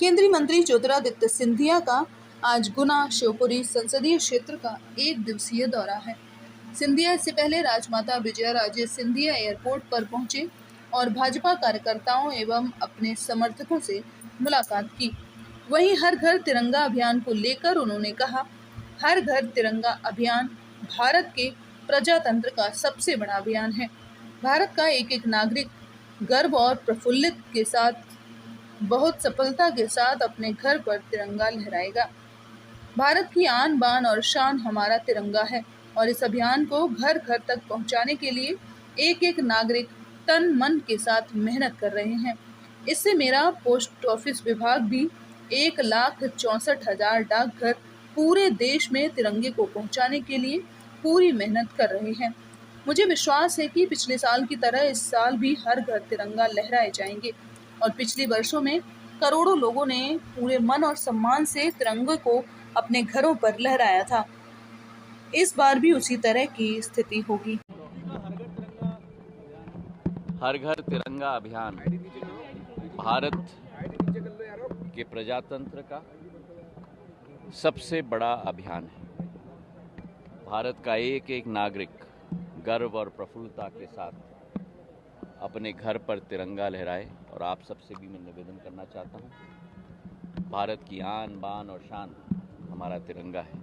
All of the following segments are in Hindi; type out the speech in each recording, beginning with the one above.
केंद्रीय मंत्री ज्योतिरादित्य सिंधिया का आज गुना शिवपुरी संसदीय क्षेत्र का 1 दिवसीय दौरा है। सिंधिया इससे पहले राजमाता विजयाराजे सिंधिया एयरपोर्ट पर पहुंचे और भाजपा कार्यकर्ताओं एवं अपने समर्थकों से मुलाकात की। वहीं हर घर तिरंगा अभियान को लेकर उन्होंने कहा, हर घर तिरंगा अभियान भारत के प्रजातंत्र का सबसे बड़ा अभियान है। भारत का एक एक नागरिक गर्व और प्रफुल्लित के साथ बहुत सफलता के साथ अपने घर पर तिरंगा लहराएगा। भारत की आन बान और शान हमारा तिरंगा है और इस अभियान को घर घर तक पहुंचाने के लिए एक एक नागरिक तन मन के साथ मेहनत कर रहे हैं। इससे मेरा पोस्ट ऑफिस विभाग भी 1,64,000 डाकघर पूरे देश में तिरंगे को पहुंचाने के लिए पूरी मेहनत कर रहे हैं। मुझे विश्वास है कि पिछले साल की तरह इस साल भी हर घर तिरंगा लहराए जाएंगे और पिछले वर्षों में करोड़ों लोगों ने पूरे मन और सम्मान से तिरंगे को अपने घरों पर लहराया था। इस बार भी उसी तरह की स्थिति होगी। हर घर तिरंगा अभियान भारत के प्रजातंत्र का सबसे बड़ा अभियान है। भारत का एक एक नागरिक गर्व और प्रफुल्लता के साथ अपने घर पर तिरंगा लहराए और आप सबसे भी मैं निवेदन करना चाहता हूँ, भारत की आन बान और शान हमारा तिरंगा है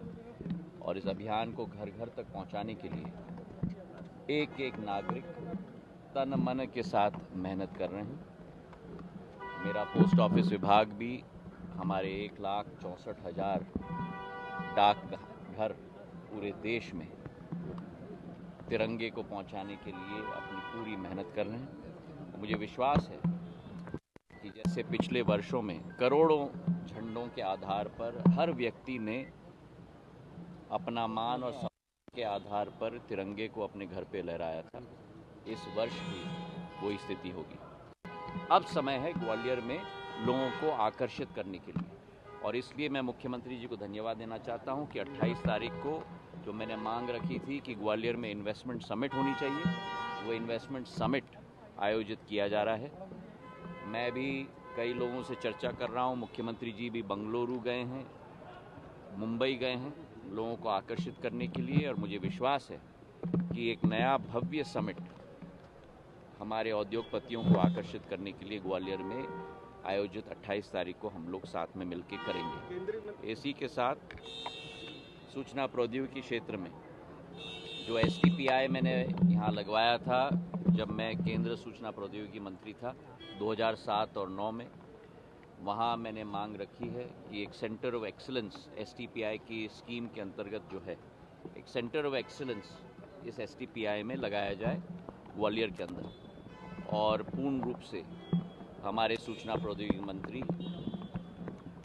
और इस अभियान को घर घर तक पहुँचाने के लिए एक एक नागरिक तन मन के साथ मेहनत कर रहे हैं। मेरा पोस्ट ऑफिस विभाग भी हमारे 1,64,000 डाकघर पूरे देश में तिरंगे को पहुंचाने के लिए अपनी पूरी मेहनत कर रहे हैं। मुझे विश्वास है कि जैसे पिछले वर्षों में करोड़ों झंडों के आधार पर हर व्यक्ति ने अपना मान और सम्मान के आधार पर तिरंगे को अपने घर पे लहराया था, इस वर्ष भी वही स्थिति होगी। अब समय है ग्वालियर में लोगों को आकर्षित करने के लिए और इसलिए मैं मुख्यमंत्री जी को धन्यवाद देना चाहता हूं कि 28 तारीख को जो मैंने मांग रखी थी कि ग्वालियर में इन्वेस्टमेंट समिट होनी चाहिए, वो इन्वेस्टमेंट समिट आयोजित किया जा रहा है। मैं भी कई लोगों से चर्चा कर रहा हूं, मुख्यमंत्री जी भी बंगलुरु गए हैं, मुंबई गए हैं लोगों को आकर्षित करने के लिए और मुझे विश्वास है कि एक नया भव्य समिट हमारे उद्योगपतियों को आकर्षित करने के लिए ग्वालियर में आयोजित 28 तारीख को हम लोग साथ में मिलकर करेंगे। इसी के साथ सूचना प्रौद्योगिकी क्षेत्र में जो STPI मैंने यहाँ लगवाया था जब मैं केंद्र सूचना प्रौद्योगिकी मंत्री था 2007 और 9 में, वहाँ मैंने मांग रखी है कि एक सेंटर ऑफ एक्सीलेंस STPI की स्कीम के अंतर्गत जो है एक सेंटर ऑफ एक्सीलेंस इस STPI में लगाया जाए ग्वालियर के अंदर और पूर्ण रूप से हमारे सूचना प्रौद्योगिकी मंत्री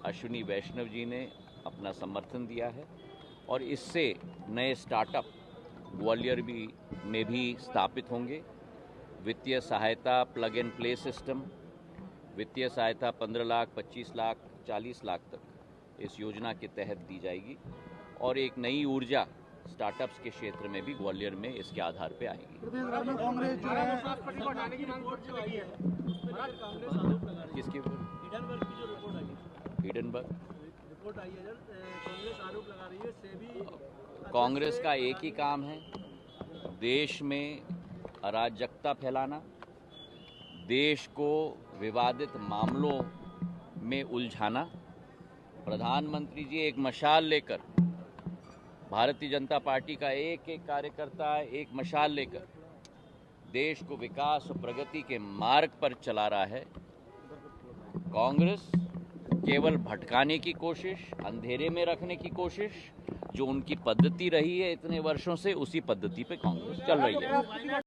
अश्विनी वैष्णव जी ने अपना समर्थन दिया है और इससे नए स्टार्टअप ग्वालियर में भी स्थापित होंगे। वित्तीय सहायता प्लग एंड प्ले सिस्टम, वित्तीय सहायता 15 लाख, 25 लाख, 40 लाख तक इस योजना के तहत दी जाएगी और एक नई ऊर्जा स्टार्टअप्स के क्षेत्र में भी ग्वालियर में इसके आधार पे आएगी। किसके हिडनबर्ग रिपोर्ट आई है, कांग्रेस आरोप लगा रही है, सेबी कांग्रेस का एक ही काम है, देश में अराजकता फैलाना, देश को विवादित मामलों में उलझाना। प्रधानमंत्री जी एक मशाल लेकर, भारतीय जनता पार्टी का एक एक कार्यकर्ता एक मशाल लेकर देश को विकास और प्रगति के मार्ग पर चला रहा है। कांग्रेस केवल भटकाने की कोशिश, अंधेरे में रखने की कोशिश, जो उनकी पद्धति रही है इतने वर्षों से, उसी पद्धति पे कांग्रेस चल रही है।